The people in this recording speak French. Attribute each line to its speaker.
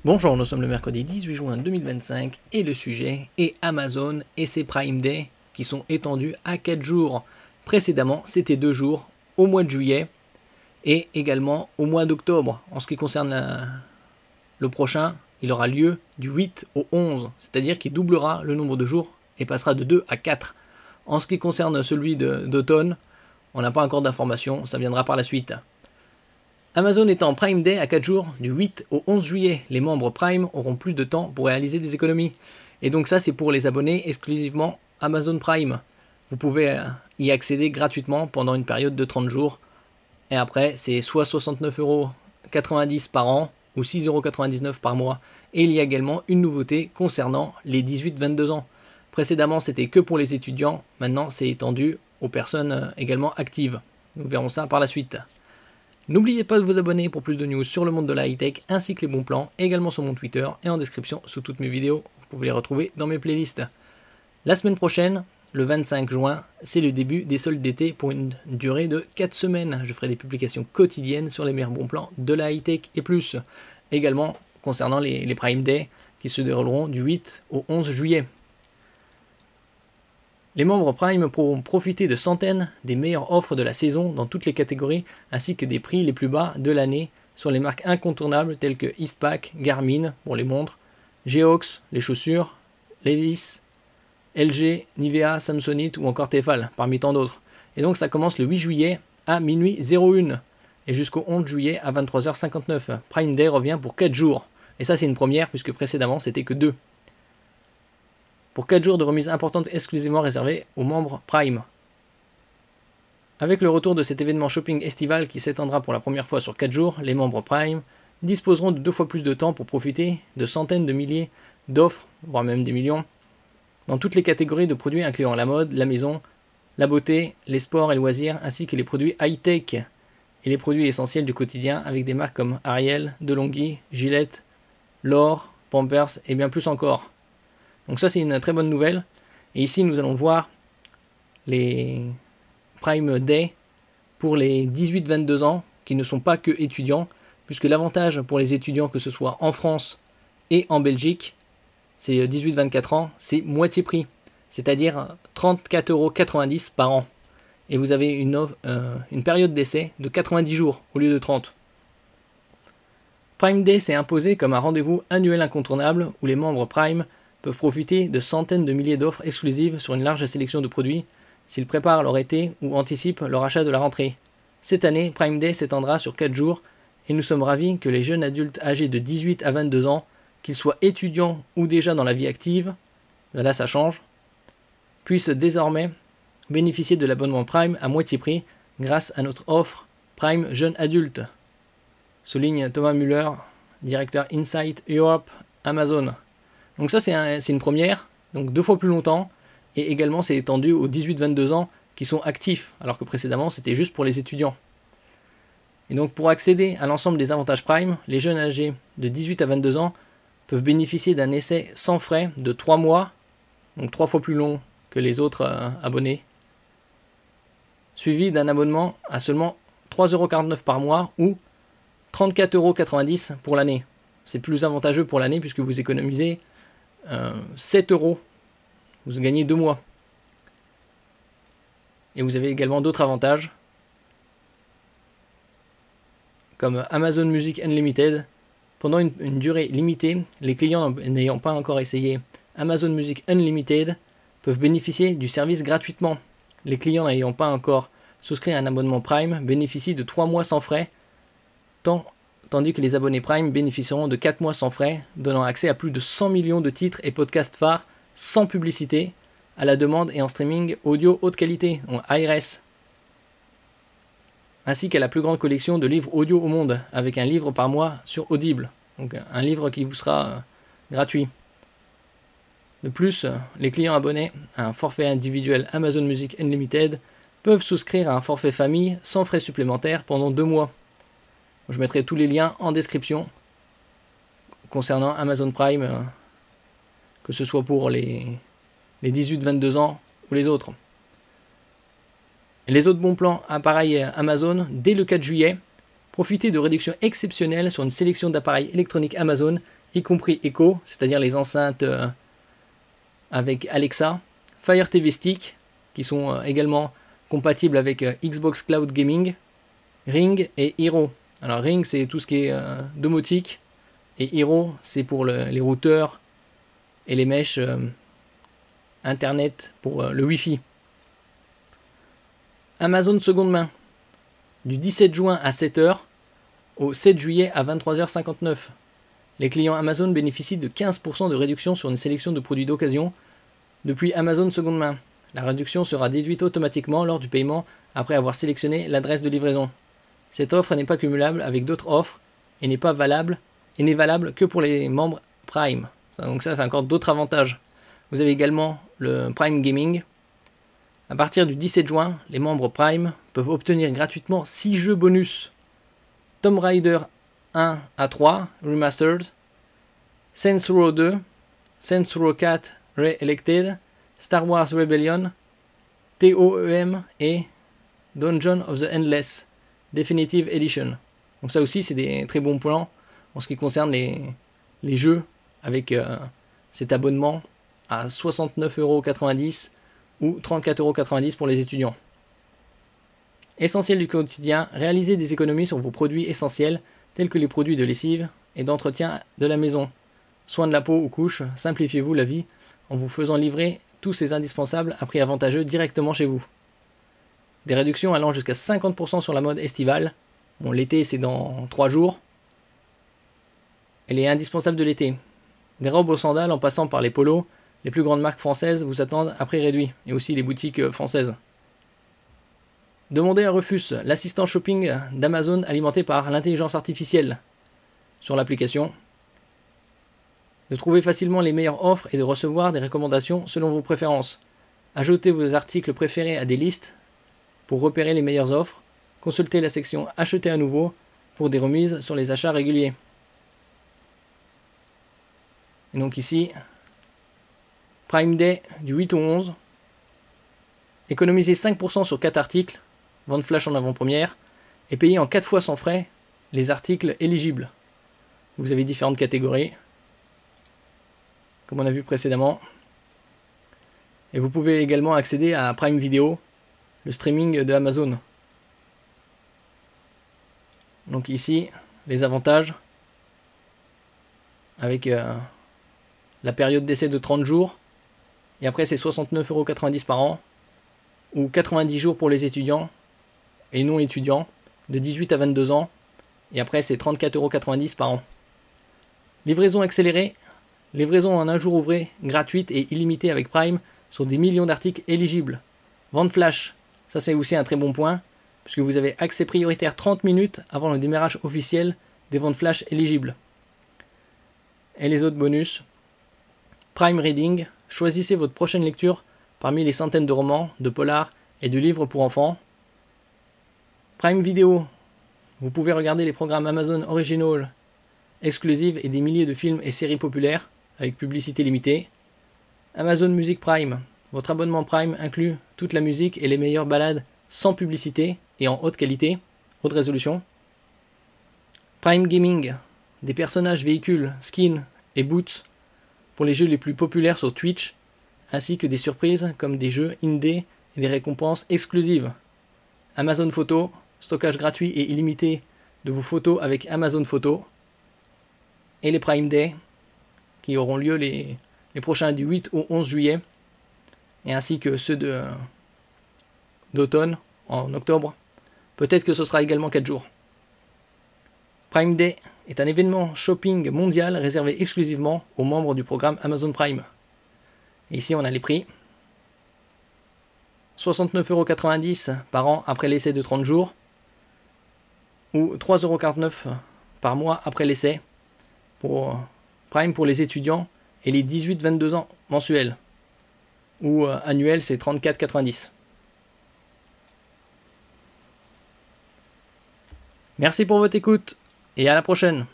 Speaker 1: Bonjour, nous sommes le mercredi 18 juin 2025 et le sujet est Amazon et ses Prime Day qui sont étendus à 4 jours. Précédemment, c'était 2 jours au mois de juillet et également au mois d'octobre. En ce qui concerne le prochain, il aura lieu du 8 au 11, c'est-à-dire qu'il doublera le nombre de jours et passera de 2 à 4. En ce qui concerne celui d'automne, on n'a pas encore d'informations, ça viendra par la suite. Amazon est en Prime Day à 4 jours, du 8 au 11 juillet. Les membres Prime auront plus de temps pour réaliser des économies. Et donc ça, c'est pour les abonnés exclusivement Amazon Prime. Vous pouvez y accéder gratuitement pendant une période de 30 jours. Et après, c'est soit 69,90 € par an ou 6,99 € par mois. Et il y a également une nouveauté concernant les 18-22 ans. Précédemment, c'était que pour les étudiants. Maintenant, c'est étendu aux personnes également actives. Nous verrons ça par la suite. N'oubliez pas de vous abonner pour plus de news sur le monde de la high-tech ainsi que les bons plans, également sur mon Twitter et en description sous toutes mes vidéos. Vous pouvez les retrouver dans mes playlists. La semaine prochaine, le 25 juin, c'est le début des soldes d'été pour une durée de 4 semaines. Je ferai des publications quotidiennes sur les meilleurs bons plans de la high-tech et plus. Également concernant les Prime Day qui se dérouleront du 8 au 11 juillet. Les membres Prime pourront profiter de centaines des meilleures offres de la saison dans toutes les catégories, ainsi que des prix les plus bas de l'année sur les marques incontournables telles que Eastpak, Garmin pour les montres, Geox, les chaussures, Levi's, LG, Nivea, Samsonite ou encore Tefal, parmi tant d'autres. Et donc ça commence le 8 juillet à minuit 01 et jusqu'au 11 juillet à 23h59. Prime Day revient pour 4 jours. Et ça c'est une première puisque précédemment c'était que 2. Pour 4 jours de remise importante exclusivement réservée aux membres Prime. Avec le retour de cet événement shopping estival qui s'étendra pour la première fois sur 4 jours, les membres Prime disposeront de 2 fois plus de temps pour profiter de centaines de milliers d'offres, voire même des millions, dans toutes les catégories de produits incluant la mode, la maison, la beauté, les sports et loisirs, ainsi que les produits high-tech et les produits essentiels du quotidien avec des marques comme Ariel, DeLonghi, Gillette, L'Or, Pampers et bien plus encore. Donc ça c'est une très bonne nouvelle. Et ici nous allons voir les Prime Day pour les 18-22 ans qui ne sont pas que étudiants, puisque l'avantage pour les étudiants que ce soit en France et en Belgique, c'est 18-24 ans, c'est moitié prix, c'est-à-dire 34,90 € par an. Et vous avez une période d'essai de 90 jours au lieu de 30. Prime Day s'est imposé comme un rendez-vous annuel incontournable où les membres Prime peuvent profiter de centaines de milliers d'offres exclusives sur une large sélection de produits s'ils préparent leur été ou anticipent leur achat de la rentrée. Cette année, Prime Day s'étendra sur 4 jours et nous sommes ravis que les jeunes adultes âgés de 18 à 22 ans, qu'ils soient étudiants ou déjà dans la vie active, là ça change, puissent désormais bénéficier de l'abonnement Prime à moitié prix grâce à notre offre Prime Jeune Adulte, souligne Thomas Müller, directeur Insight Europe Amazon. Donc ça c'est une première, donc 2 fois plus longtemps, et également c'est étendu aux 18-22 ans qui sont actifs, alors que précédemment c'était juste pour les étudiants. Et donc pour accéder à l'ensemble des avantages Prime, les jeunes âgés de 18 à 22 ans peuvent bénéficier d'un essai sans frais de 3 mois, donc 3 fois plus long que les autres abonnés, suivi d'un abonnement à seulement 3,49 € par mois ou 34,90 € pour l'année. C'est plus avantageux pour l'année puisque vous économisez 7 €, vous gagnez 2 mois. Et vous avez également d'autres avantages, comme Amazon Music Unlimited. Pendant une durée limitée, les clients n'ayant pas encore essayé Amazon Music Unlimited peuvent bénéficier du service gratuitement. Les clients n'ayant pas encore souscrit à un abonnement Prime bénéficient de 3 mois sans frais, tandis que les abonnés Prime bénéficieront de 4 mois sans frais, donnant accès à plus de 100 millions de titres et podcasts phares sans publicité, à la demande et en streaming audio haute qualité, en ARS, ainsi qu'à la plus grande collection de livres audio au monde, avec un livre par mois sur Audible, donc un livre qui vous sera gratuit. De plus, les clients abonnés à un forfait individuel Amazon Music Unlimited peuvent souscrire à un forfait famille sans frais supplémentaires pendant 2 mois. Je mettrai tous les liens en description concernant Amazon Prime, que ce soit pour les 18-22 ans ou les autres. Et les autres bons plans appareils Amazon, dès le 4 juillet, profitez de réductions exceptionnelles sur une sélection d'appareils électroniques Amazon y compris Echo, c'est-à-dire les enceintes avec Alexa, Fire TV Stick, qui sont également compatibles avec Xbox Cloud Gaming, Ring et Hero. Alors Ring, c'est tout ce qui est domotique, et Hero, c'est pour les routeurs et les mèches Internet pour le Wi-Fi. Amazon seconde main, du 17 juin à 7h au 7 juillet à 23h59. Les clients Amazon bénéficient de 15% de réduction sur une sélection de produits d'occasion depuis Amazon seconde main. La réduction sera déduite automatiquement lors du paiement après avoir sélectionné l'adresse de livraison. Cette offre n'est pas cumulable avec d'autres offres et n'est valable que pour les membres Prime. Donc ça, c'est encore d'autres avantages. Vous avez également le Prime Gaming. À partir du 17 juin, les membres Prime peuvent obtenir gratuitement 6 jeux bonus. Tomb Raider 1 à 3 Remastered, Saints Row 2, Saints Row 4 Re-Elected, Star Wars Rebellion, TOEM et Dungeon of the Endless Definitive Edition. Donc ça aussi, c'est des très bons plans en ce qui concerne les jeux avec cet abonnement à 69,90 € ou 34,90 € pour les étudiants. Essentiel du quotidien, réalisez des économies sur vos produits essentiels tels que les produits de lessive et d'entretien de la maison. Soins de la peau ou couches, simplifiez-vous la vie en vous faisant livrer tous ces indispensables à prix avantageux directement chez vous. Des réductions allant jusqu'à 50% sur la mode estivale. Bon, l'été c'est dans 3 jours. Elle est indispensable de l'été. Des robes aux sandales en passant par les polos, les plus grandes marques françaises vous attendent à prix réduit, et aussi les boutiques françaises. Demandez à Rufus, l'assistant shopping d'Amazon alimenté par l'intelligence artificielle. Sur l'application, de trouver facilement les meilleures offres et de recevoir des recommandations selon vos préférences. Ajoutez vos articles préférés à des listes pour repérer les meilleures offres. Consultez la section Acheter à nouveau pour des remises sur les achats réguliers. Et donc ici, Prime Day du 8 au 11. Économisez 5% sur 4 articles, vente flash en avant-première, et payez en 4 fois sans frais les articles éligibles. Vous avez différentes catégories, comme on a vu précédemment. Et vous pouvez également accéder à Prime Video, le streaming de Amazon. Donc ici, les avantages, avec la période d'essai de 30 jours, et après c'est 69,90 € par an, ou 90 jours pour les étudiants et non étudiants, de 18 à 22 ans, et après c'est 34,90 € par an. Livraison accélérée, livraison en un jour ouvré, gratuite et illimitée avec Prime, sur des millions d'articles éligibles. Vente flash, ça c'est aussi un très bon point, puisque vous avez accès prioritaire 30 minutes avant le démarrage officiel des ventes flash éligibles. Et les autres bonus, Prime Reading, choisissez votre prochaine lecture parmi les centaines de romans, de polars et de livres pour enfants. Prime Video, vous pouvez regarder les programmes Amazon Original exclusives et des milliers de films et séries populaires avec publicité limitée. Amazon Music Prime, votre abonnement Prime inclut toute la musique et les meilleures balades sans publicité et en haute qualité, haute résolution. Prime Gaming, des personnages, véhicules, skins et boots pour les jeux les plus populaires sur Twitch, ainsi que des surprises comme des jeux indés et des récompenses exclusives. Amazon Photo, stockage gratuit et illimité de vos photos avec Amazon Photo. Et les Prime Day, qui auront lieu les prochains du 8 au 11 juillet, et ainsi que ceux d'automne, en octobre. Peut-être que ce sera également 4 jours. Prime Day est un événement shopping mondial réservé exclusivement aux membres du programme Amazon Prime. Et ici on a les prix. 69,90 € par an après l'essai de 30 jours, ou 3,49 € par mois après l'essai pour Prime pour les étudiants et les 18-22 ans mensuels, ou annuel c'est 34,90 €. Merci pour votre écoute et à la prochaine.